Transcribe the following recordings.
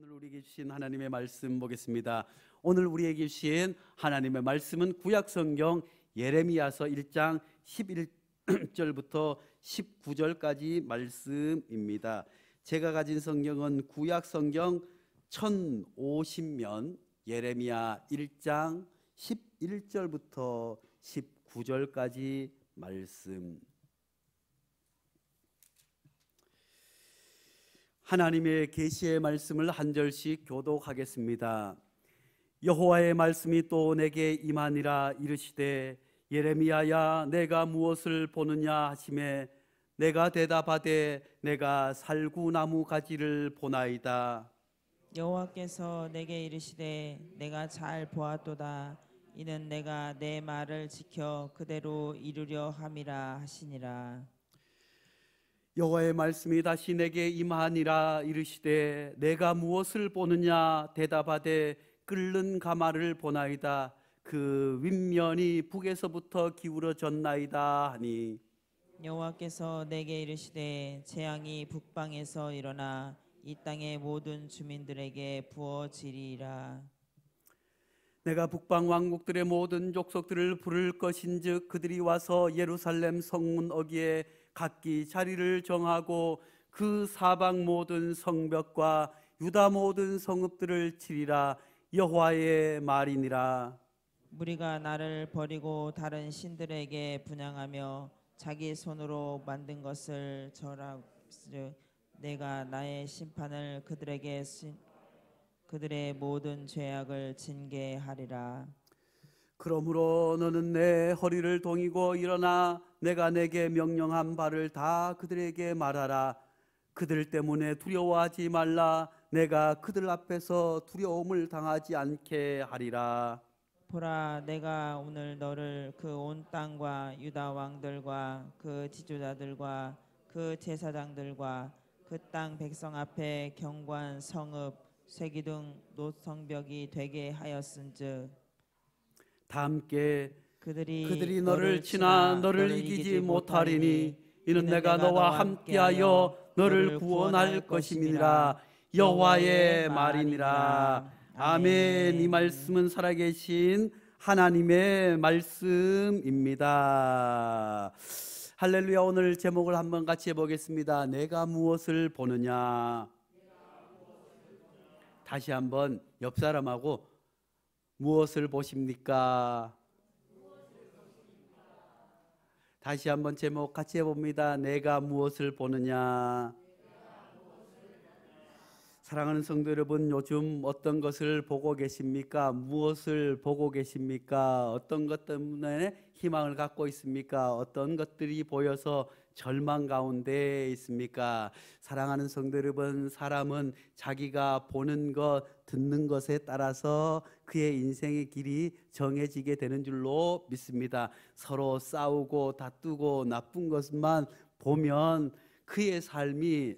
오늘 우리에게 주신 하나님의 말씀 보겠습니다. 오늘 우리에게 주신 하나님의 말씀은 구약성경 예레미야서 1장 11절부터 19절까지 말씀입니다. 제가 가진 성경은 구약성경 1050면 예레미야 1장 11절부터 19절까지 말씀. 하나님의 계시의 말씀을 한 절씩 교독하겠습니다. 여호와의 말씀이 또 내게 임하니라. 이르시되 예레미야야, 내가 무엇을 보느냐 하시매 내가 대답하되 내가 살구나무 가지를 보나이다. 여호와께서 내게 이르시되 내가 잘 보았도다. 이는 내가 내 말을 지켜 그대로 이루려 함이라 하시니라. 여호와의 말씀이 다시 내게 임하니라. 이르시되 내가 무엇을 보느냐 대답하되 끓는 가마를 보나이다. 그 윗면이 북에서부터 기울어졌나이다 하니, 여호와께서 내게 이르시되 재앙이 북방에서 일어나 이 땅의 모든 주민들에게 부어지리라. 내가 북방 왕국들의 모든 족속들을 부를 것인즉 그들이 와서 예루살렘 성문 어귀에 각기 자리를 정하고 그 사방 모든 성벽과 유다 모든 성읍들을 치리라. 여호와의 말이니라. 무리가 나를 버리고 다른 신들에게 분향하며 자기 손으로 만든 것을 절하즉 내가 나의 심판을 그들에게 그들의 모든 죄악을 징계하리라. 그러므로 너는 내 허리를 동이고 일어나 내가 내게 명령한 바를 다 그들에게 말하라. 그들 때문에 두려워하지 말라. 내가 그들 앞에서 두려움을 당하지 않게 하리라. 보라, 내가 오늘 너를 그 온 땅과 유다 왕들과 그 지도자들과 그 제사장들과 그 땅 백성 앞에 경관 성읍 쇠기둥 노성벽이 되게 하였은즉 다 함께 그들이 너를 치나 너를 이기지 못하리니 이는 내가 너와 함께하여 너를 구원할 것임이니라. 여호와의 말이니라. 아멘. 이 말씀은 살아계신 하나님의 말씀입니다. 할렐루야. 오늘 제목을 한번 같이 해보겠습니다. 내가 무엇을 보느냐. 다시 한번 옆 사람하고 무엇을 보십니까? 다시 한번 제목 같이 해봅니다. 내가 무엇을 보느냐. 사랑하는 성도 여러분, 요즘 어떤 것을 보고 계십니까? 무엇을 보고 계십니까? 어떤 것 때문에 희망을 갖고 있습니까? 어떤 것들이 보여서 절망 가운데 있습니까? 사랑하는 성도 여러분, 사람은 자기가 보는 것, 듣는 것에 따라서 그의 인생의 길이 정해지게 되는 줄로 믿습니다. 서로 싸우고 다투고 나쁜 것만 보면 그의 삶이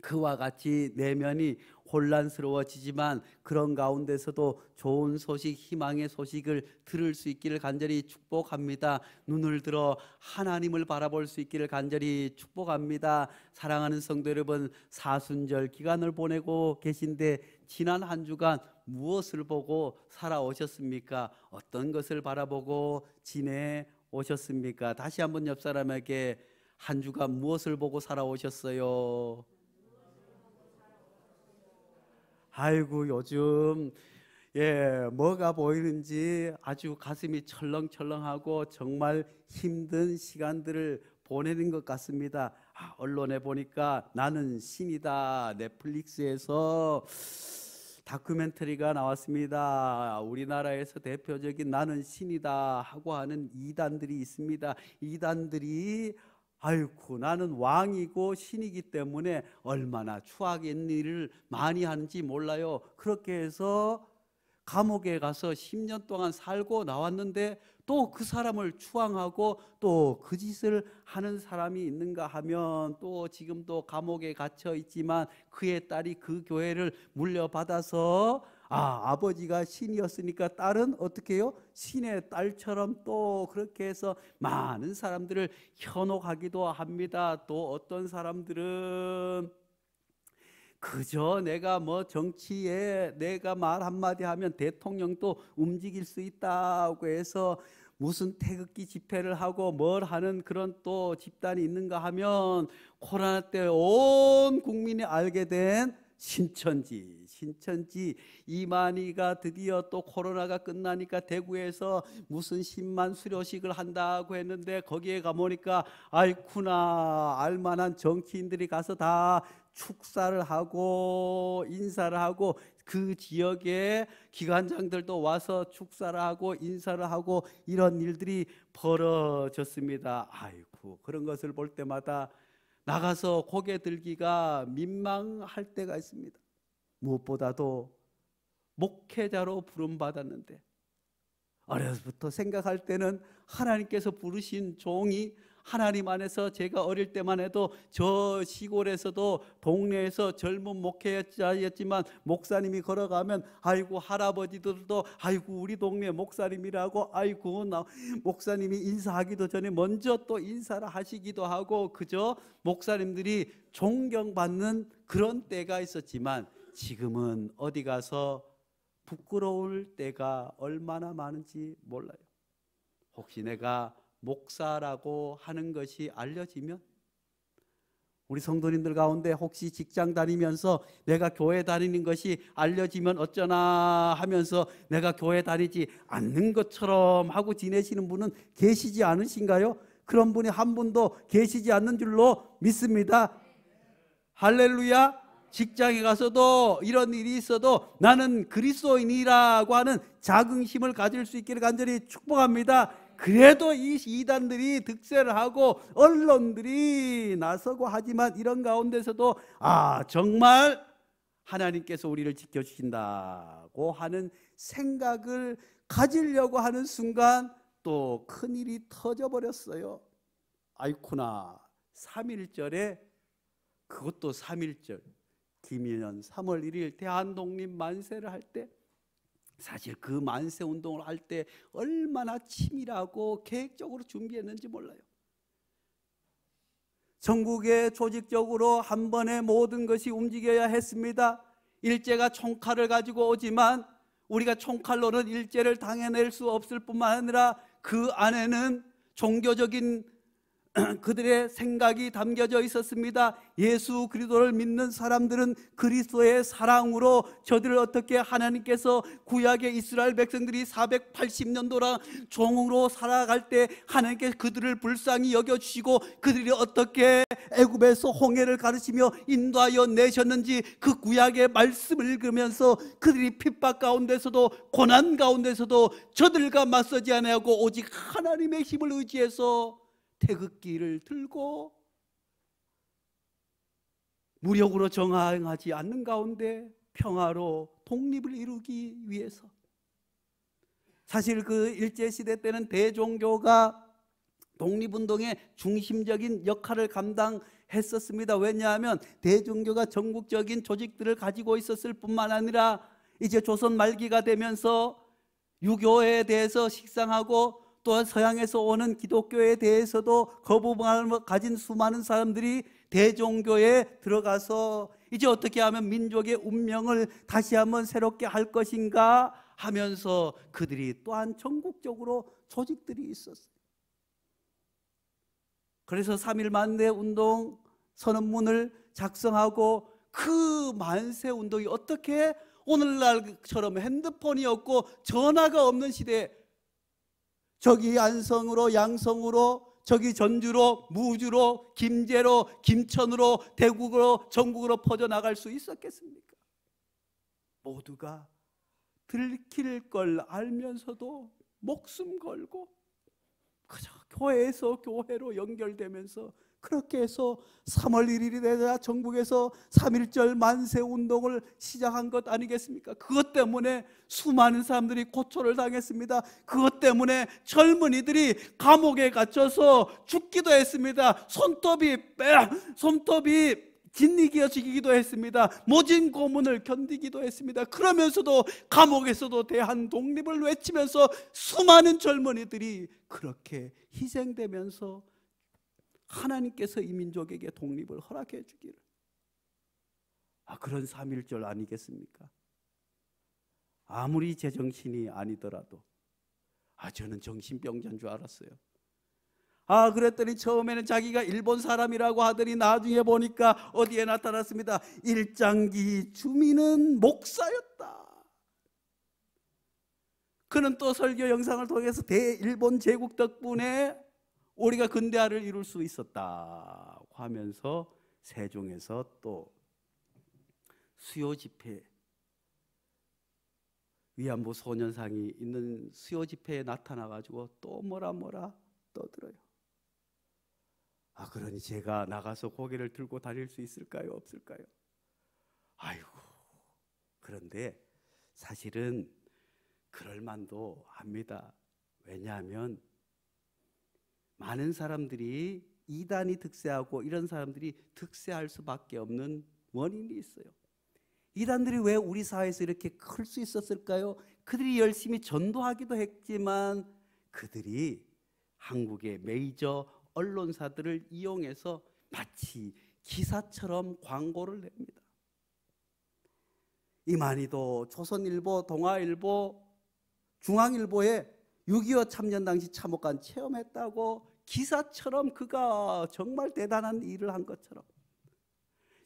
그와 같이 내면이 혼란스러워지지만 그런 가운데서도 좋은 소식, 희망의 소식을 들을 수 있기를 간절히 축복합니다. 눈을 들어 하나님을 바라볼 수 있기를 간절히 축복합니다. 사랑하는 성도 여러분, 사순절 기간을 보내고 계신데 지난 한 주간 무엇을 보고 살아오셨습니까? 어떤 것을 바라보고 지내오셨습니까? 다시 한번 옆 사람에게 한 주간 무엇을 보고 살아오셨어요? 아이고, 요즘 뭐가 보이는지 아주 가슴이 철렁철렁하고 정말 힘든 시간들을 보내는 것 같습니다. 언론에 보니까 나는 신이다, 넷플릭스에서 다큐멘터리가 나왔습니다. 우리나라에서 대표적인 나는 신이다 하고 하는 이단들이 있습니다. 이단들이 아이고, 나는 왕이고 신이기 때문에 얼마나 추악의 일을 많이 하는지 몰라요. 그렇게 해서 감옥에 가서 10년 동안 살고 나왔는데 또 그 사람을 추앙하고 또 그 짓을 하는 사람이 있는가 하면 또 지금도 감옥에 갇혀 있지만 그의 딸이 그 교회를 물려받아서 아버지가 신이었으니까 딸은 어떻게 해요? 신의 딸처럼 또 그렇게 해서 많은 사람들을 현혹하기도 합니다. 또 어떤 사람들은 그저 내가 뭐 정치에 내가 말 한마디 하면 대통령도 움직일 수 있다고 해서 무슨 태극기 집회를 하고 뭘 하는 그런 또 집단이 있는가 하면 코로나 때 온 국민이 알게 된 신천지 이만희가 드디어 또 코로나가 끝나니까 대구에서 무슨 10만 수료식을 한다고 했는데 거기에 가보니까 아이쿠나 알만한 정치인들이 가서 다 축사를 하고 인사를 하고 그 지역의 기관장들도 와서 축사를 하고 인사를 하고 이런 일들이 벌어졌습니다. 아이고, 그런 것을 볼 때마다 나가서 고개 들기가 민망할 때가 있습니다. 무엇보다도 목회자로 부름받았는데 어려서부터 생각할 때는 하나님께서 부르신 종이 하나님 안에서 제가 어릴 때만 해도 저 시골에서도 동네에서 젊은 목회자였지만 목사님이 걸어가면 아이고 할아버지들도 아이고 우리 동네 목사님이라고 아이고 나 목사님이 인사하기도 전에 먼저 또 인사를 하시기도 하고 그저 목사님들이 존경받는 그런 때가 있었지만 지금은 어디 가서 부끄러울 때가 얼마나 많은지 몰라요. 혹시 내가 목사라고 하는 것이 알려지면 우리 성도님들 가운데 혹시 직장 다니면서 내가 교회 다니는 것이 알려지면 어쩌나 하면서 내가 교회 다니지 않는 것처럼 하고 지내시는 분은 계시지 않으신가요? 그런 분이 한 분도 계시지 않는 줄로 믿습니다. 할렐루야. 직장에 가서도 이런 일이 있어도 나는 그리스도인이라고 하는 자긍심을 가질 수 있기를 간절히 축복합니다. 그래도 이 이단들이 득세를 하고 언론들이 나서고 하지만 이런 가운데서도 정말 하나님께서 우리를 지켜주신다고 하는 생각을 가지려고 하는 순간 또 큰일이 터져버렸어요. 아이쿠나 3.1절에 그것도 3.1절 김인현 3월 1일 대한독립 만세를 할 때 사실 그 만세 운동을 할 때 얼마나 치밀하고 계획적으로 준비했는지 몰라요. 전국에 조직적으로 한 번에 모든 것이 움직여야 했습니다. 일제가 총칼을 가지고 오지만 우리가 총칼로는 일제를 당해낼 수 없을 뿐만 아니라 그 안에는 종교적인 그들의 생각이 담겨져 있었습니다. 예수 그리스도를 믿는 사람들은 그리스도의 사랑으로 저들을 어떻게 하나님께서 구약의 이스라엘 백성들이 480년도라 종으로 살아갈 때 하나님께서 그들을 불쌍히 여겨주시고 그들이 어떻게 애굽에서 홍해를 가르치며 인도하여 내셨는지 그 구약의 말씀을 읽으면서 그들이 핍박 가운데서도 고난 가운데서도 저들과 맞서지 아니하고 오직 하나님의 힘을 의지해서 태극기를 들고 무력으로 정항하지 않는 가운데 평화로 독립을 이루기 위해서 사실 그 일제시대 때는 대종교가 독립운동의 중심적인 역할을 감당했었습니다. 왜냐하면 대종교가 전국적인 조직들을 가지고 있었을 뿐만 아니라 이제 조선 말기가 되면서 유교에 대해서 식상하고 또한 서양에서 오는 기독교에 대해서도 거부감을 가진 수많은 사람들이 대종교에 들어가서 이제 어떻게 하면 민족의 운명을 다시 한번 새롭게 할 것인가 하면서 그들이 또한 전국적으로 조직들이 있었어요. 그래서 3.1 만세 운동 선언문을 작성하고 그 만세 운동이 어떻게 오늘날처럼 핸드폰이 없고 전화가 없는 시대에 저기 안성으로 양성으로 저기 전주로 무주로 김제로 김천으로 대구로 전국으로 퍼져나갈 수 있었겠습니까? 모두가 들킬 걸 알면서도 목숨 걸고 그저 교회에서 교회로 연결되면서 그렇게 해서 3월 1일이 되자 전국에서 3.1절 만세 운동을 시작한 것 아니겠습니까? 그것 때문에 수많은 사람들이 고초를 당했습니다. 그것 때문에 젊은이들이 감옥에 갇혀서 죽기도 했습니다. 손톱이 짓이기도 했습니다. 모진 고문을 견디기도 했습니다. 그러면서도 감옥에서도 대한 독립을 외치면서 수많은 젊은이들이 그렇게 희생되면서 하나님께서 이 민족에게 독립을 허락해 주기를. 그런 삼일절 아니겠습니까? 아무리 제정신이 아니더라도 저는 정신병자인 줄 알았어요. 그랬더니 처음에는 자기가 일본 사람이라고 하더니 나중에 보니까 어디에 나타났습니다. 일장기 주민은 목사였다. 그는 또 설교 영상을 통해서 대일본 제국 덕분에 우리가 근대화를 이룰 수 있었다고 하면서 세종에서 또 수요 집회, 위안부 소년상이 있는 수요 집회에 나타나가지고 또 뭐라 떠들어요. 그러니 제가 나가서 고개를 들고 다닐 수 있을까요? 없을까요? 아이고, 그런데 사실은 그럴 만도 합니다. 왜냐하면 많은 사람들이 이단이 득세하고 이런 사람들이 득세할 수밖에 없는 원인이 있어요. 이단들이 왜 우리 사회에서 이렇게 클 수 있었을까요? 그들이 열심히 전도하기도 했지만 그들이 한국의 메이저 언론사들을 이용해서 마치 기사처럼 광고를 냅니다. 이만희도 조선일보, 동아일보, 중앙일보에 6.25 참전 당시 참혹한 체험했다고 기사처럼 그가 정말 대단한 일을 한 것처럼.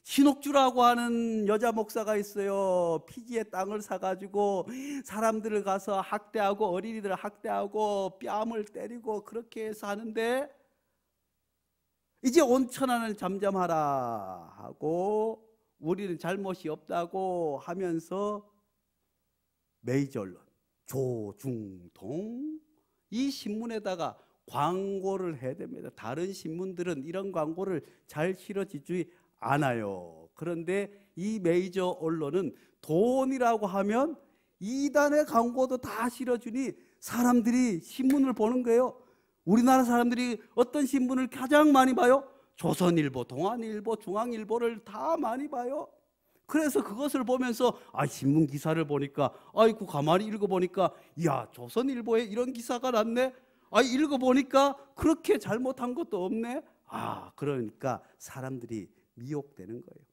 신옥주라고 하는 여자 목사가 있어요. 피지의 땅을 사가지고 사람들을 가서 학대하고 어린이들을 학대하고 뺨을 때리고 그렇게 해서 하는데 이제 온천하는 잠잠하라 하고 우리는 잘못이 없다고 하면서 메이저 언론 조중동 이 신문에다가 광고를 해야 됩니다. 다른 신문들은 이런 광고를 잘 실어주지 않아요. 그런데 이 메이저 언론은 돈이라고 하면 이단의 광고도 다 실어주니 사람들이 신문을 보는 거예요. 우리나라 사람들이 어떤 신문을 가장 많이 봐요? 조선일보, 동아일보, 중앙일보를 다 많이 봐요. 그래서 그것을 보면서 신문 기사를 보니까 가만히 읽어보니까 조선일보에 이런 기사가 났네. 읽어보니까 그렇게 잘못한 것도 없네. 그러니까 사람들이 미혹되는 거예요.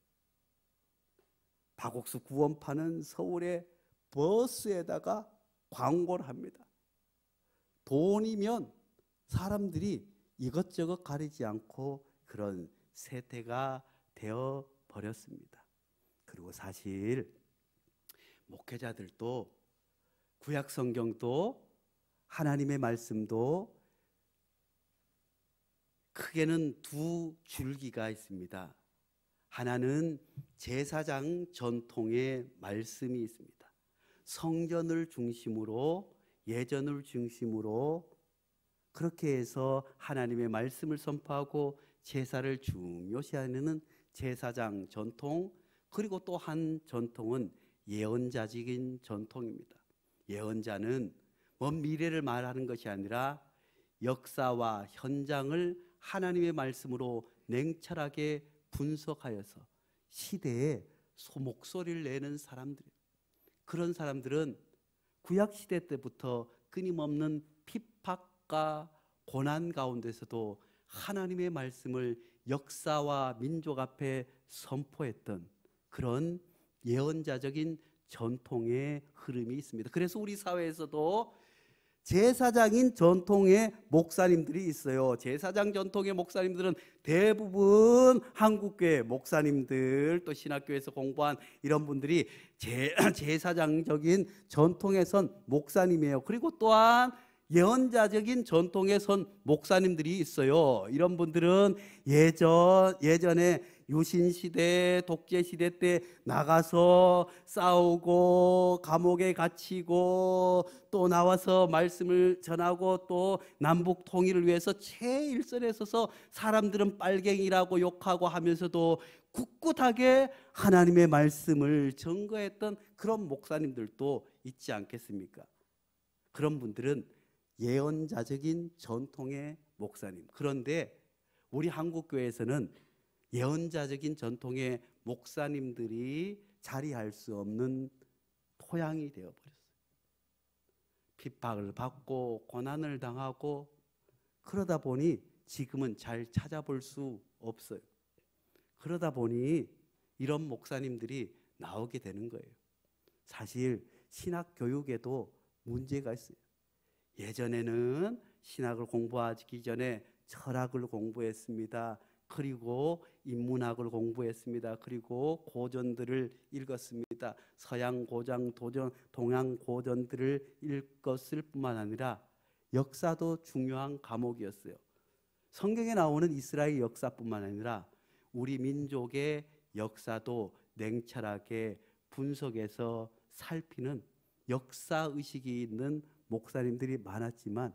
박옥수 구원파는 서울의 버스에다가 광고를 합니다. 돈이면 사람들이 이것저것 가리지 않고 그런 세태가 되어 버렸습니다. 그리고 사실 목회자들도 구약 성경도 하나님의 말씀도 크게는 두 줄기가 있습니다. 하나는 제사장 전통의 말씀이 있습니다. 성전을 중심으로 예전을 중심으로 그렇게 해서 하나님의 말씀을 선포하고 제사를 중요시하는 제사장 전통, 그리고 또 한 전통은 예언자적인 전통입니다. 예언자는 먼 미래를 말하는 것이 아니라 역사와 현장을 하나님의 말씀으로 냉철하게 분석하여서 시대에 소목소리를 내는 사람들, 그런 사람들은 구약시대 때부터 끊임없는 핍박과 고난 가운데서도 하나님의 말씀을 역사와 민족 앞에 선포했던 그런 예언자적인 전통의 흐름이 있습니다. 그래서 우리 사회에서도 제사장인 전통의 목사님들이 있어요. 제사장 전통의 목사님들은 대부분 한국교회 목사님들, 또 신학교에서 공부한 이런 분들이 제사장적인 전통에 선 목사님이에요. 그리고 또한 예언자적인 전통에 선 목사님들이 있어요. 이런 분들은 예전에 유신시대, 독재시대 때 나가서 싸우고 감옥에 갇히고 또 나와서 말씀을 전하고 또 남북 통일을 위해서 최일선에 서서 사람들은 빨갱이라고 욕하고 하면서도 굳굳하게 하나님의 말씀을 증거했던 그런 목사님들도 있지 않겠습니까? 그런 분들은 예언자적인 전통의 목사님. 그런데 우리 한국교회에서는 예언자적인 전통의 목사님들이 자리할 수 없는 토양이 되어버렸어요. 핍박을 받고 고난을 당하고 그러다 보니 지금은 잘 찾아볼 수 없어요. 그러다 보니 이런 목사님들이 나오게 되는 거예요. 사실 신학 교육에도 문제가 있어요. 예전에는 신학을 공부하기 전에 철학을 공부했습니다. 그리고 인문학을 공부했습니다. 그리고 고전들을 읽었습니다. 서양 고전, 동양 고전들을 읽었을 뿐만 아니라 역사도 중요한 과목이었어요. 성경에 나오는 이스라엘 역사뿐만 아니라 우리 민족의 역사도 냉철하게 분석해서 살피는 역사의식이 있는 목사님들이 많았지만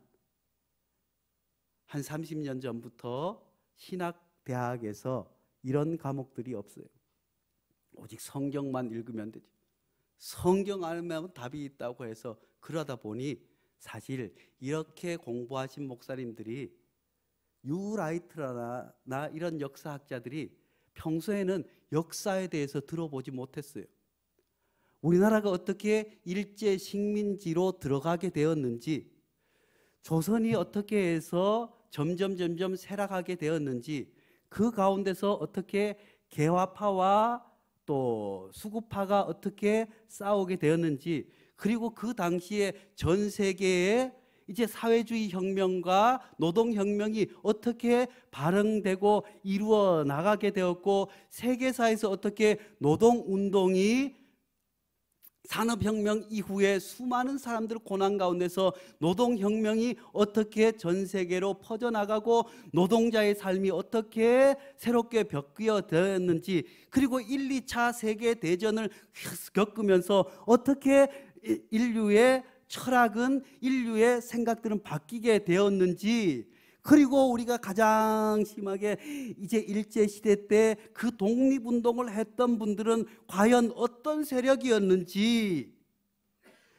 한 30년 전부터 신학대학에서 이런 과목들이 없어요. 오직 성경만 읽으면 되지. 성경 알면 답이 있다고 해서 그러다 보니 사실 이렇게 공부하신 목사님들이 유라이트나 이런 역사학자들이 평소에는 역사에 대해서 들어보지 못했어요. 우리나라가 어떻게 일제 식민지로 들어가게 되었는지, 조선이 어떻게 해서 점점 쇠락하게 되었는지, 그 가운데서 어떻게 개화파와 또 수구파가 어떻게 싸우게 되었는지, 그리고 그 당시에 전 세계에 이제 사회주의 혁명과 노동혁명이 어떻게 발흥되고 이루어 나가게 되었고, 세계사에서 어떻게 노동운동이 산업혁명 이후에 수많은 사람들 고난 가운데서 노동혁명이 어떻게 전 세계로 퍼져나가고 노동자의 삶이 어떻게 새롭게 바뀌어 되었는지, 그리고 1, 2차 세계대전을 겪으면서 어떻게 인류의 철학은, 인류의 생각들은 바뀌게 되었는지, 그리고 우리가 가장 심하게 이제 일제시대 때 그 독립운동을 했던 분들은 과연 어떤 세력이었는지,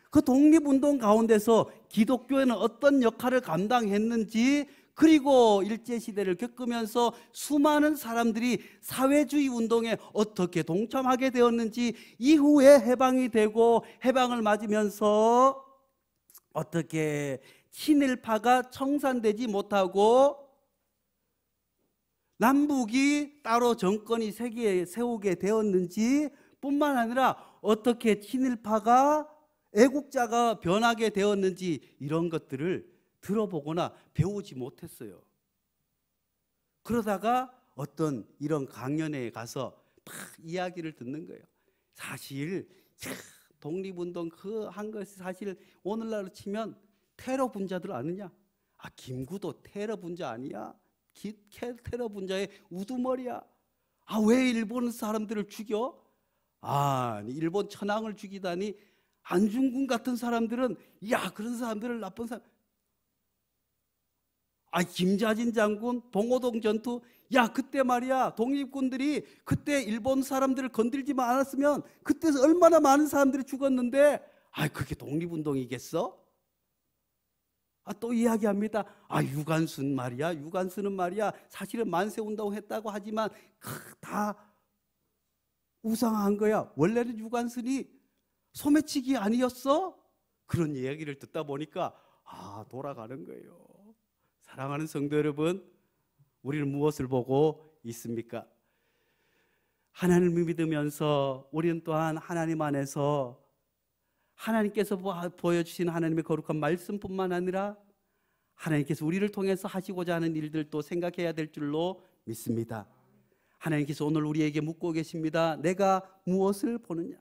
그 독립운동 가운데서 기독교회는 어떤 역할을 감당했는지, 그리고 일제시대를 겪으면서 수많은 사람들이 사회주의 운동에 어떻게 동참하게 되었는지, 이후에 해방이 되고 해방을 맞으면서 어떻게 친일파가 청산되지 못하고 남북이 따로 정권이 세우게 되었는지, 뿐만 아니라 어떻게 친일파가 애국자가 변하게 되었는지, 이런 것들을 들어보거나 배우지 못했어요. 그러다가 어떤 이런 강연회에 가서 딱 이야기를 듣는 거예요. 사실 독립운동 그 한 것이 사실 오늘날로 치면 테러 분자들 아느냐? 아, 김구도 테러 분자 아니야? 테러 분자의 우두머리야. 아, 왜 일본 사람들을 죽여? 아, 일본 천황을 죽이다니. 안중근 같은 사람들은, 야, 그런 사람들을 나쁜 사람. 아, 김자진 장군 봉오동 전투, 야, 그때 말이야 독립군들이 그때 일본 사람들을 건들지만 않았으면 그때 얼마나 많은 사람들이 죽었는데, 아, 그게 독립운동이겠어? 아, 또 이야기합니다. 아, 유관순 말이야, 유관순은 말이야 사실은 만세운동 했다고 하지만 다 우상한 거야. 원래는 유관순이 소매치기 아니었어? 그런 이야기를 듣다 보니까 아, 돌아가는 거예요. 사랑하는 성도 여러분, 우리는 무엇을 보고 있습니까? 하나님을 믿으면서 우리는 또한 하나님 안에서 하나님께서 보여주신 하나님의 거룩한 말씀뿐만 아니라 하나님께서 우리를 통해서 하시고자 하는 일들도 생각해야 될 줄로 믿습니다. 하나님께서 오늘 우리에게 묻고 계십니다. 내가 무엇을 보느냐?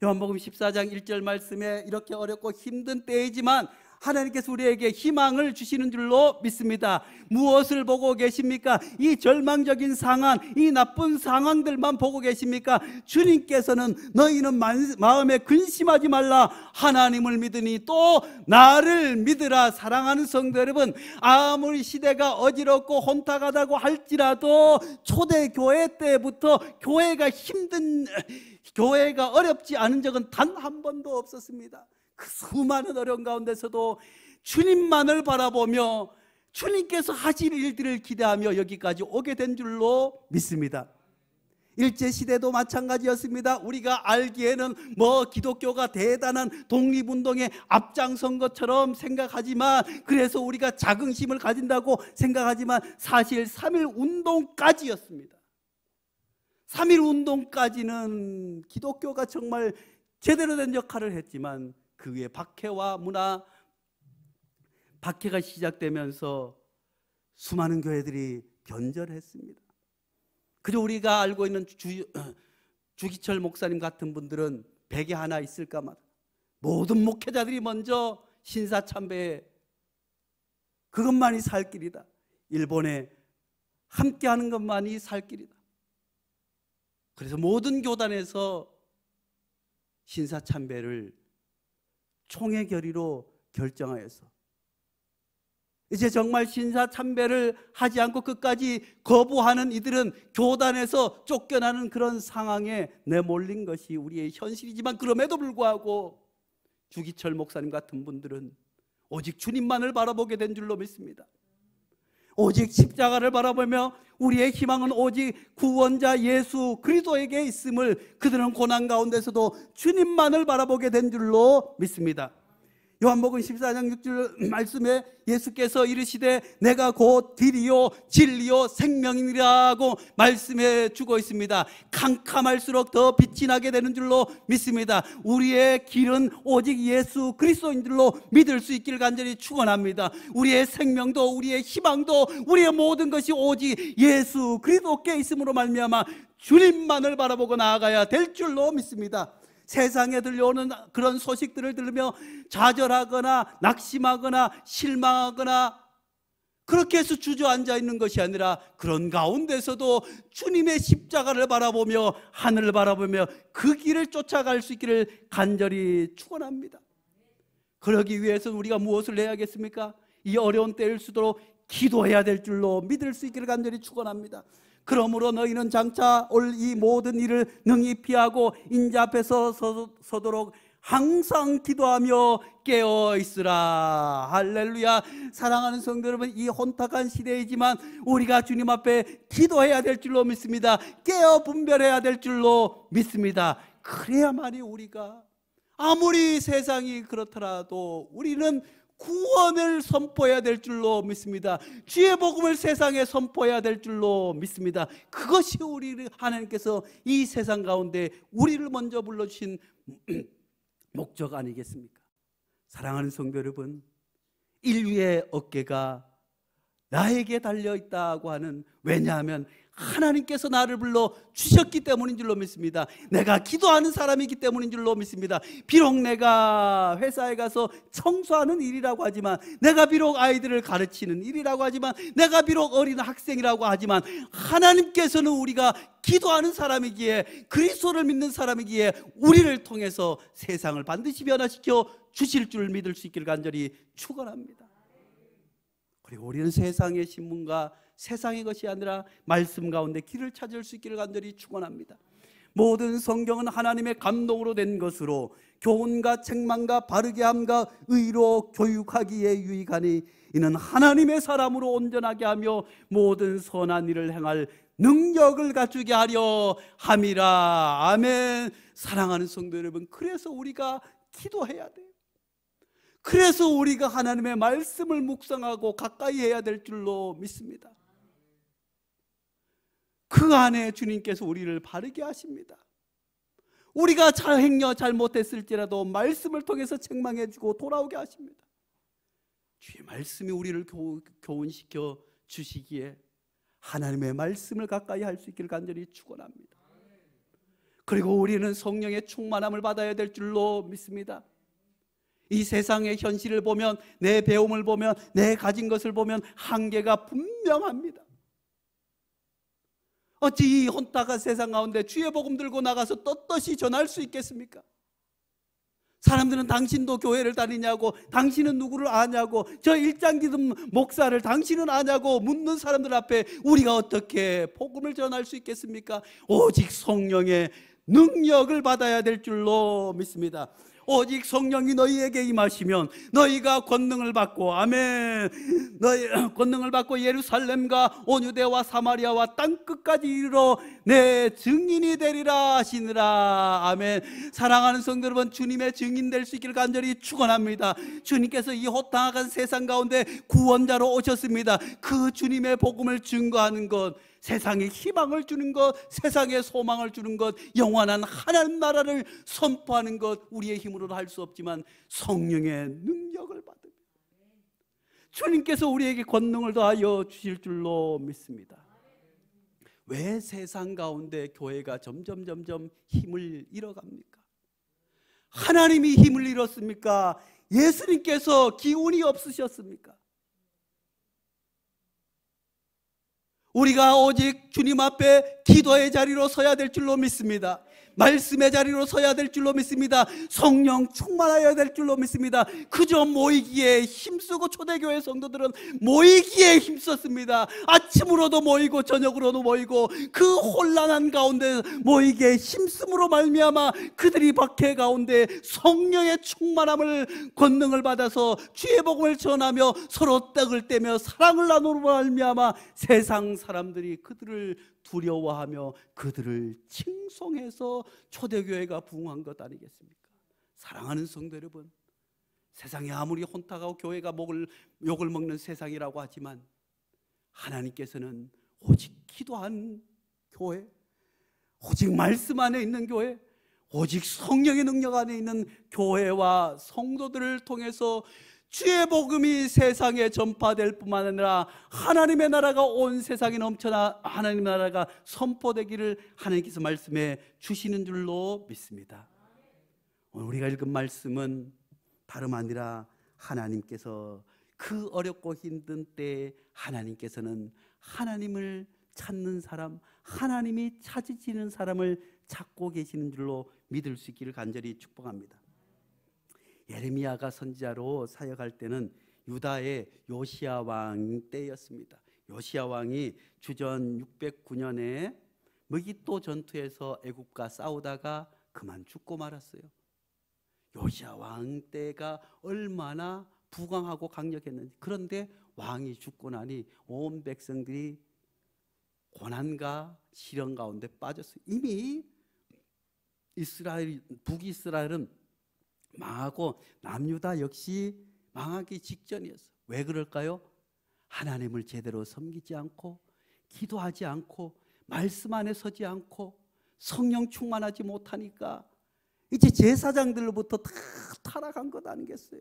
요한복음 14장 1절 말씀에 이렇게 어렵고 힘든 때이지만 하나님께서 우리에게 희망을 주시는 줄로 믿습니다. 무엇을 보고 계십니까? 이 절망적인 상황, 이 나쁜 상황들만 보고 계십니까? 주님께서는 너희는 마음에 근심하지 말라, 하나님을 믿으니 또 나를 믿으라. 사랑하는 성도 여러분, 아무리 시대가 어지럽고 혼탁하다고 할지라도 초대교회 때부터 교회가 어렵지 않은 적은 단 한 번도 없었습니다. 그 수많은 어려운 가운데서도 주님만을 바라보며 주님께서 하실 일들을 기대하며 여기까지 오게 된 줄로 믿습니다. 일제시대도 마찬가지였습니다. 우리가 알기에는 기독교가 대단한 독립운동에 앞장선 것처럼 생각하지만, 그래서 우리가 자긍심을 가진다고 생각하지만 사실 3.1 운동까지였습니다. 3.1 운동까지는 기독교가 정말 제대로 된 역할을 했지만 그 위에 박해와 문화, 박해가 시작되면서 수많은 교회들이 변절했습니다. 그저 우리가 알고 있는 주기철 목사님 같은 분들은 베개 하나 있을까만 모든 목회자들이 먼저 신사참배, 그것만이 살 길이다. 일본에 함께하는 것만이 살 길이다. 그래서 모든 교단에서 신사참배를 총회 결의로 결정하여서 이제 정말 신사참배를 하지 않고 끝까지 거부하는 이들은 교단에서 쫓겨나는 그런 상황에 내몰린 것이 우리의 현실이지만, 그럼에도 불구하고 주기철 목사님 같은 분들은 오직 주님만을 바라보게 된 줄로 믿습니다. 오직 십자가를 바라보며 우리의 희망은 오직 구원자 예수 그리스도에게 있음을 그들은 고난 가운데서도 주님만을 바라보게 된 줄로 믿습니다. 요한복음 14장 6절 말씀에 예수께서 이르시되 내가 곧 길이요 진리요 생명이라고 말씀해 주고 있습니다. 캄캄할수록 더 빛이 나게 되는 줄로 믿습니다. 우리의 길은 오직 예수 그리스도인 줄로 믿을 수 있기를 간절히 축원합니다. 우리의 생명도 우리의 희망도 우리의 모든 것이 오직 예수 그리스도께 있음으로 말미암아 주님만을 바라보고 나아가야 될 줄로 믿습니다. 세상에 들려오는 그런 소식들을 들으며 좌절하거나 낙심하거나 실망하거나 그렇게 해서 주저앉아 있는 것이 아니라 그런 가운데서도 주님의 십자가를 바라보며 하늘을 바라보며 그 길을 쫓아갈 수 있기를 간절히 축원합니다. 그러기 위해서는 우리가 무엇을 해야겠습니까? 이 어려운 때일수록 기도해야 될 줄로 믿을 수 있기를 간절히 축원합니다. 그러므로 너희는 장차 올 이 모든 일을 능히 피하고 인자 앞에서 서도록 항상 기도하며 깨어 있으라. 할렐루야. 사랑하는 성도 여러분, 이 혼탁한 시대이지만 우리가 주님 앞에 기도해야 될 줄로 믿습니다. 깨어 분별해야 될 줄로 믿습니다. 그래야만이 우리가 아무리 세상이 그렇더라도 우리는 구원을 선포해야 될 줄로 믿습니다. 주의 복음을 세상에 선포해야 될 줄로 믿습니다. 그것이 우리 하나님께서 이 세상 가운데 우리를 먼저 불러주신 목적 아니겠습니까? 사랑하는 성도 여러분, 인류의 어깨가 나에게 달려있다고 하는, 왜냐하면 하나님께서 나를 불러 주셨기 때문인 줄로 믿습니다. 내가 기도하는 사람이기 때문인 줄로 믿습니다. 비록 내가 회사에 가서 청소하는 일이라고 하지만, 내가 비록 아이들을 가르치는 일이라고 하지만, 내가 비록 어린 학생이라고 하지만, 하나님께서는 우리가 기도하는 사람이기에, 그리스도를 믿는 사람이기에 우리를 통해서 세상을 반드시 변화시켜 주실 줄 믿을 수 있기를 간절히 축원합니다. 그리고 우리는 세상의 신문과 세상의 것이 아니라 말씀 가운데 길을 찾을 수 있기를 간절히 축원합니다. 모든 성경은 하나님의 감동으로 된 것으로 교훈과 책망과 바르게 함과 의로 교육하기에 유익하니 이는 하나님의 사람으로 온전하게 하며 모든 선한 일을 행할 능력을 갖추게 하려 함이라. 아멘. 사랑하는 성도 여러분, 그래서 우리가 기도해야 돼요. 그래서 우리가 하나님의 말씀을 묵상하고 가까이 해야 될 줄로 믿습니다. 그 안에 주님께서 우리를 바르게 하십니다. 우리가 행여 잘못했을지라도 말씀을 통해서 책망해 주고 돌아오게 하십니다. 주의 말씀이 우리를 교훈시켜 주시기에 하나님의 말씀을 가까이 할 수 있기를 간절히 축원합니다. 그리고 우리는 성령의 충만함을 받아야 될 줄로 믿습니다. 이 세상의 현실을 보면, 내 배움을 보면, 내 가진 것을 보면 한계가 분명합니다. 어찌 이 혼탁한 세상 가운데 주의 복음 들고 나가서 떳떳이 전할 수 있겠습니까? 사람들은 당신도 교회를 다니냐고, 당신은 누구를 아냐고, 저 일장기든 목사를 당신은 아냐고 묻는 사람들 앞에 우리가 어떻게 복음을 전할 수 있겠습니까? 오직 성령의 능력을 받아야 될 줄로 믿습니다. 오직 성령이 너희에게 임하시면 너희가 권능을 받고, 아멘, 너희 권능을 받고 예루살렘과 온 유대와 사마리아와 땅끝까지 이르러 내 증인이 되리라 하시느라. 아멘. 사랑하는 성도 여러분, 주님의 증인 될 수 있기를 간절히 축원합니다. 주님께서 이 호탕한 세상 가운데 구원자로 오셨습니다. 그 주님의 복음을 증거하는 것, 세상에 희망을 주는 것, 세상에 소망을 주는 것, 영원한 하나님 나라를 선포하는 것, 우리의 힘으로는 할 수 없지만 성령의 능력을 받으며 주님께서 우리에게 권능을 더하여 주실 줄로 믿습니다. 왜 세상 가운데 교회가 점점 힘을 잃어갑니까? 하나님이 힘을 잃었습니까? 예수님께서 기운이 없으셨습니까? 우리가 오직 주님 앞에 기도의 자리로 서야 될 줄로 믿습니다. 말씀의 자리로 서야 될 줄로 믿습니다. 성령 충만하여야 될 줄로 믿습니다. 그저 모이기에 힘쓰고, 초대교회 성도들은 모이기에 힘썼습니다. 아침으로도 모이고 저녁으로도 모이고 그 혼란한 가운데 모이기에 힘쓰므로 말미암아 그들이 박해 가운데 성령의 충만함을, 권능을 받아서 주의 복음을 전하며 서로 떡을 떼며 사랑을 나누므로 말미암아 세상 사람들이 그들을 두려워하며 그들을 칭송해서 초대교회가 부흥한 것 아니겠습니까? 사랑하는 성도 여러분, 세상이 아무리 혼탁하고 교회가 욕을 먹는 세상이라고 하지만 하나님께서는 오직 기도한 교회, 오직 말씀 안에 있는 교회, 오직 성령의 능력 안에 있는 교회와 성도들을 통해서 주의 복음이 세상에 전파될 뿐만 아니라 하나님의 나라가 온 세상에 넘쳐나 하나님의 나라가 선포되기를 하나님께서 말씀해 주시는 줄로 믿습니다. 오늘 우리가 읽은 말씀은 다름 아니라 하나님께서 그 어렵고 힘든 때에 하나님께서는 하나님을 찾는 사람, 하나님이 찾으시는 사람을 찾고 계시는 줄로 믿을 수 있기를 간절히 축복합니다. 예레미야가 선지자로 사역할 때는 유다의 요시야 왕 때였습니다. 요시야 왕이 주전 609년에 무기또 전투에서 애굽과 싸우다가 그만 죽고 말았어요. 요시야 왕 때가 얼마나 부강하고 강력했는지. 그런데 왕이 죽고 나니 온 백성들이 고난과 시련 가운데 빠졌어요. 이미 북이스라엘은 망하고 남유다 역시 망하기 직전이었어요. 왜 그럴까요? 하나님을 제대로 섬기지 않고, 기도하지 않고, 말씀 안에 서지 않고, 성령 충만하지 못하니까 이제 제사장들로부터 다 타락한 것 아니겠어요?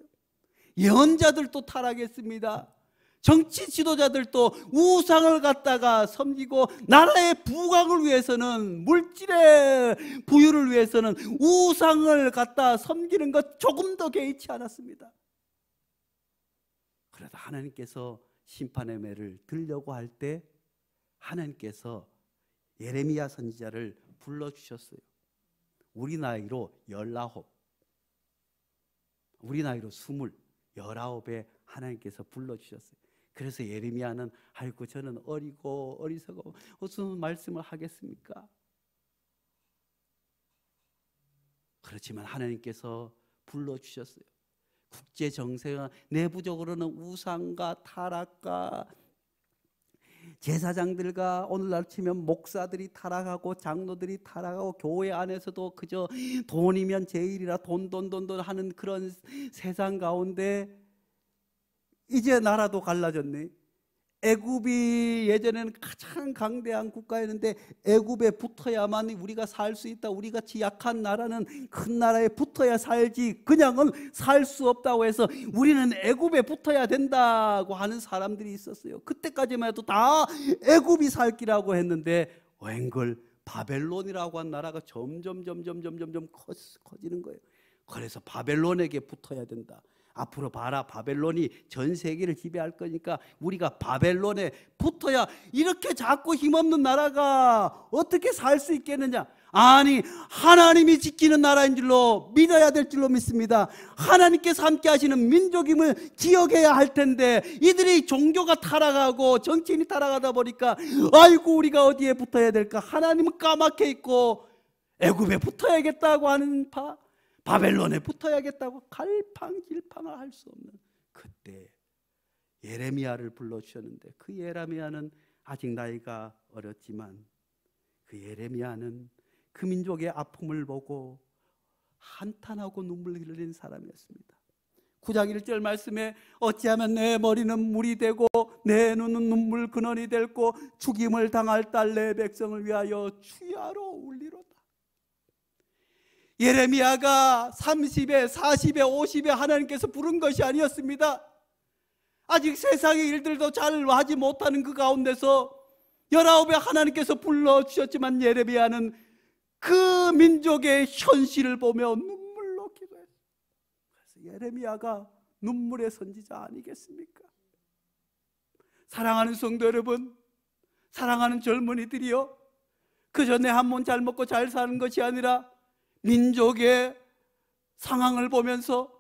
예언자들도 타락했습니다. 정치 지도자들도 우상을 갖다가 섬기고 나라의 부강을 위해서는, 물질의 부유를 위해서는 우상을 갖다 섬기는 것 조금 더 개의치 않았습니다. 그러다 하나님께서 심판의 매를 들려고 할 때 하나님께서 예레미야 선지자를 불러주셨어요. 우리 나이로 19, 우리 나이로 20, 19에 하나님께서 불러주셨어요. 그래서 예레미야는 아이고 저는 어리고 어리석고 무슨 말씀을 하겠습니까? 그렇지만 하나님께서 불러주셨어요. 국제 정세가 내부적으로는 우상과 타락과 제사장들과 오늘날 치면 목사들이 타락하고 장로들이 타락하고 교회 안에서도 그저 돈이면 제일이라 돈 하는 그런 세상 가운데 이제 나라도 갈라졌네. 애굽이 예전에는 가장 강대한 국가였는데 애굽에 붙어야만 우리가 살 수 있다. 우리같이 약한 나라는 큰 나라에 붙어야 살지 그냥은 살 수 없다고 해서 우리는 애굽에 붙어야 된다고 하는 사람들이 있었어요. 그때까지만 해도 다 애굽이 살 기라고 했는데 웬걸 바벨론이라고 한 나라가 점점 커지는 거예요. 그래서 바벨론에게 붙어야 된다. 앞으로 봐라, 바벨론이 전 세계를 지배할 거니까 우리가 바벨론에 붙어야, 이렇게 작고 힘없는 나라가 어떻게 살 수 있겠느냐? 아니, 하나님이 지키는 나라인 줄로 믿어야 될 줄로 믿습니다. 하나님께서 함께 하시는 민족임을 기억해야 할 텐데 이들이 종교가 타락하고 정치인이 타락하다 보니까 아이고 우리가 어디에 붙어야 될까? 하나님은 까맣게 있고 애굽에 붙어야겠다고 하는 바벨론에 붙어야겠다고 갈팡질팡을 할 수 없는 그때 예레미야를 불러주셨는데, 그 예레미야는 아직 나이가 어렸지만 그 예레미야는 그 민족의 아픔을 보고 한탄하고 눈물을 흘린 사람이었습니다. 9장 1절 말씀에 어찌하면 내 머리는 물이 되고 내 눈은 눈물 근원이 될고 죽임을 당할 딸 내 백성을 위하여 주야로 울리로다. 예레미야가 30에 40에 50에 하나님께서 부른 것이 아니었습니다. 아직 세상의 일들도 잘 하지 못하는 그 가운데서 19에 하나님께서 불러주셨지만 예레미야는 그 민족의 현실을 보며 눈물로 기도했어요. 그래서 예레미야가 눈물의 선지자 아니겠습니까? 사랑하는 성도 여러분, 사랑하는 젊은이들이요, 그저 내 한 몸 잘 먹고 잘 사는 것이 아니라 민족의 상황을 보면서,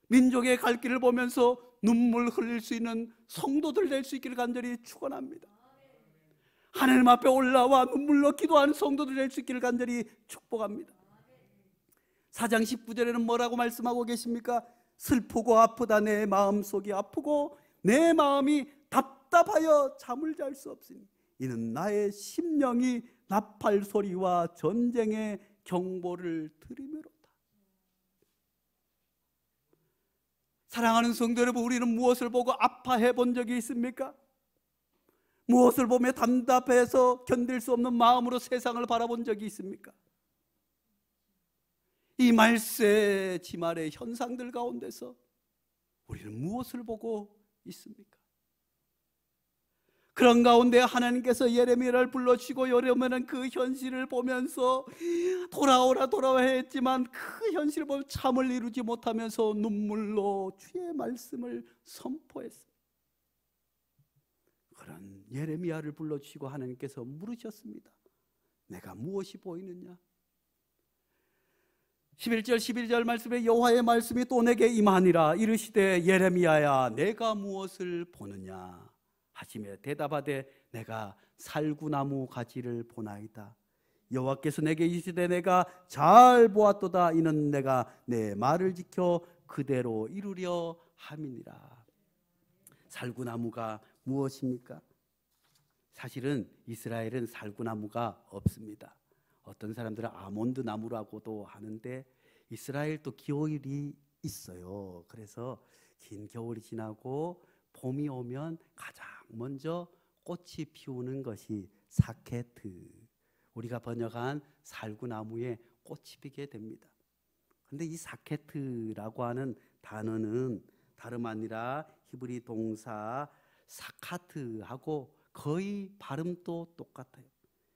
민족의 갈 길을 보면서 눈물 흘릴 수 있는 성도들 될 수 있기를 간절히 축원합니다. 하나님 앞에 올라와 눈물로 기도하는 성도들 될 수 있기를 간절히 축복합니다. 4장 19절에는 뭐라고 말씀하고 계십니까? 슬프고 아프다 내 마음속이 아프고 내 마음이 답답하여 잠을 잘 수 없으니 이는 나의 심령이 나팔 소리와 전쟁의 경보를 들으므로다. 사랑하는 성도 여러분, 우리는 무엇을 보고 아파해 본 적이 있습니까? 무엇을 보며 답답해서 견딜 수 없는 마음으로 세상을 바라본 적이 있습니까? 이 말세 지말의 현상들 가운데서 우리는 무엇을 보고 있습니까? 그런 가운데 하나님께서 예레미야를 불러주시고 예레미야는 그 현실을 보면서 돌아오라 돌아와 했지만 그 현실을 보면 참을 이루지 못하면서 눈물로 주의 말씀을 선포했습니다. 그런 예레미야를 불러주시고 하나님께서 물으셨습니다. 내가 무엇이 보이느냐? 11절 12절 말씀에 여호와의 말씀이 또 내게 임하니라. 이르시되 예레미야야 내가 무엇을 보느냐 하시며 대답하되 내가 살구나무 가지를 보나이다. 여호와께서 내게 이르시되 내가 잘 보았도다. 이는 내가 내 말을 지켜 그대로 이루려 함이니라. 살구나무가 무엇입니까? 사실은 이스라엘은 살구나무가 없습니다. 어떤 사람들은 아몬드 나무라고도 하는데 이스라엘도 겨울이 있어요. 그래서 긴 겨울이 지나고 봄이 오면 가장 먼저 꽃이 피우는 것이 사케트, 우리가 번역한 살구나무에 꽃이 피게 됩니다. 그런데 이 사케트라고 하는 단어는 다름 아니라 히브리 동사 사카트하고 거의 발음도 똑같아요.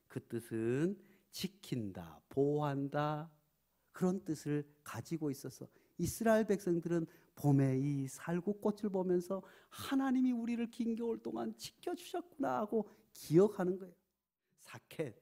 그 뜻은 지킨다, 보호한다, 그런 뜻을 가지고 있어서 이스라엘 백성들은 봄에 이 살구꽃을 보면서 하나님이 우리를 긴 겨울 동안 지켜주셨구나 하고 기억하는 거예요. 사켓,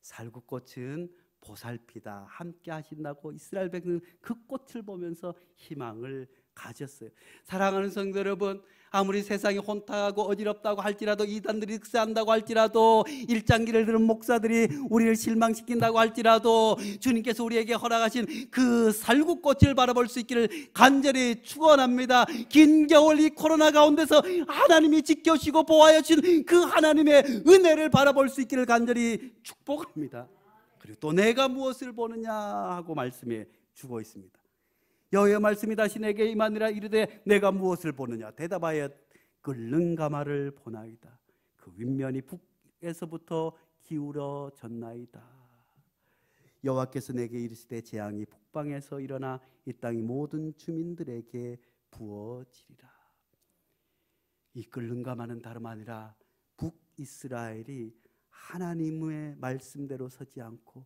살구꽃은 보살피다, 함께 하신다고 이스라엘 백성은 그 꽃을 보면서 희망을 가졌어요. 사랑하는 성도 여러분, 아무리 세상이 혼탁하고 어지럽다고 할지라도, 이단들이 득세한다고 할지라도, 일장기를 들은 목사들이 우리를 실망시킨다고 할지라도 주님께서 우리에게 허락하신 그 살구꽃을 바라볼 수 있기를 간절히 축원합니다. 긴 겨울 이 코로나 가운데서 하나님이 지켜주시고 보호하여 주신 그 하나님의 은혜를 바라볼 수 있기를 간절히 축복합니다. 그리고 또 내가 무엇을 보느냐 하고 말씀해 주고 있습니다. 여호와의 말씀이 다시 내게 임하니라. 이르되 내가 무엇을 보느냐? 대답하여 끓는 가마를 보나이다. 그 윗면이 북에서부터 기울어졌나이다. 여호와께서 내게 이르시되 재앙이 북방에서 일어나 이 땅의 모든 주민들에게 부어지리라. 이 끓는 가마는 다름 아니라 북이스라엘이 하나님의 말씀대로 서지 않고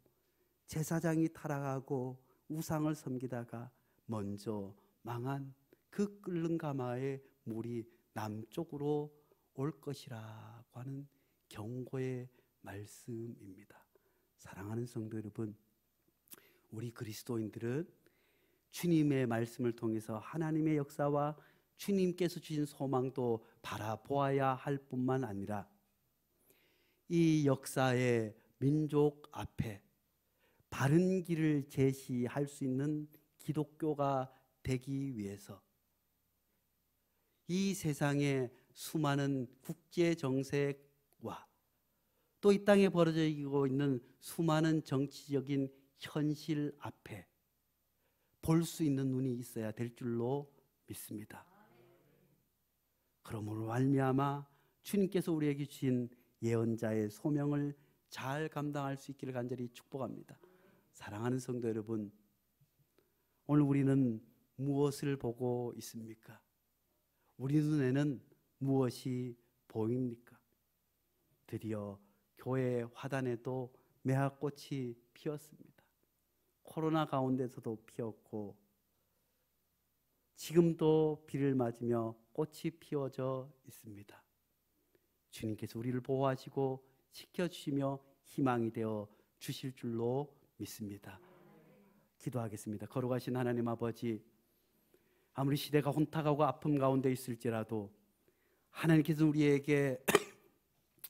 제사장이 타락하고 우상을 섬기다가 먼저 망한 그 끓는 가마의 물이 남쪽으로 올 것이라고 하는 경고의 말씀입니다. 사랑하는 성도 여러분, 우리 그리스도인들은 주님의 말씀을 통해서 하나님의 역사와 주님께서 주신 소망도 바라보아야 할 뿐만 아니라 이 역사의 민족 앞에 바른 길을 제시할 수 있는 기독교가 되기 위해서 이 세상의 수많은 국제 정세와 또 이 땅에 벌어지고 있는 수많은 정치적인 현실 앞에 볼 수 있는 눈이 있어야 될 줄로 믿습니다. 그러므로 말미암아 주님께서 우리에게 주신 예언자의 소명을 잘 감당할 수 있기를 간절히 축복합니다. 사랑하는 성도 여러분, 오늘 우리는 무엇을 보고 있습니까? 우리 눈에는 무엇이 보입니까? 드디어 교회 화단에도 매화꽃이 피었습니다. 코로나 가운데서도 피었고 지금도 비를 맞으며 꽃이 피어져 있습니다. 주님께서 우리를 보호하시고 지켜주시며 희망이 되어 주실 줄로 믿습니다. 기도하겠습니다. 거룩하신 하나님 아버지, 아무리 시대가 혼탁하고 아픔 가운데 있을지라도 하나님께서 우리에게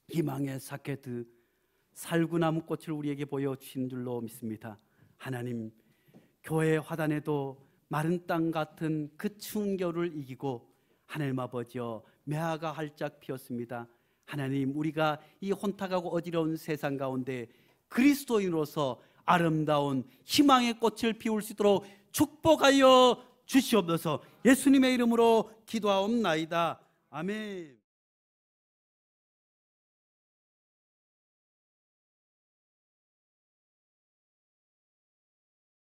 희망의 사케드 살구나무 꽃을 우리에게 보여주신 줄로 믿습니다. 하나님, 교회 화단에도 마른 땅 같은 그 추운 겨울을 이기고 하나님 아버지여 매화가 활짝 피었습니다. 하나님, 우리가 이 혼탁하고 어지러운 세상 가운데 그리스도인으로서 아름다운 희망의 꽃을 피울 수 있도록 축복하여 주시옵소서. 예수님의 이름으로 기도하옵나이다. 아멘.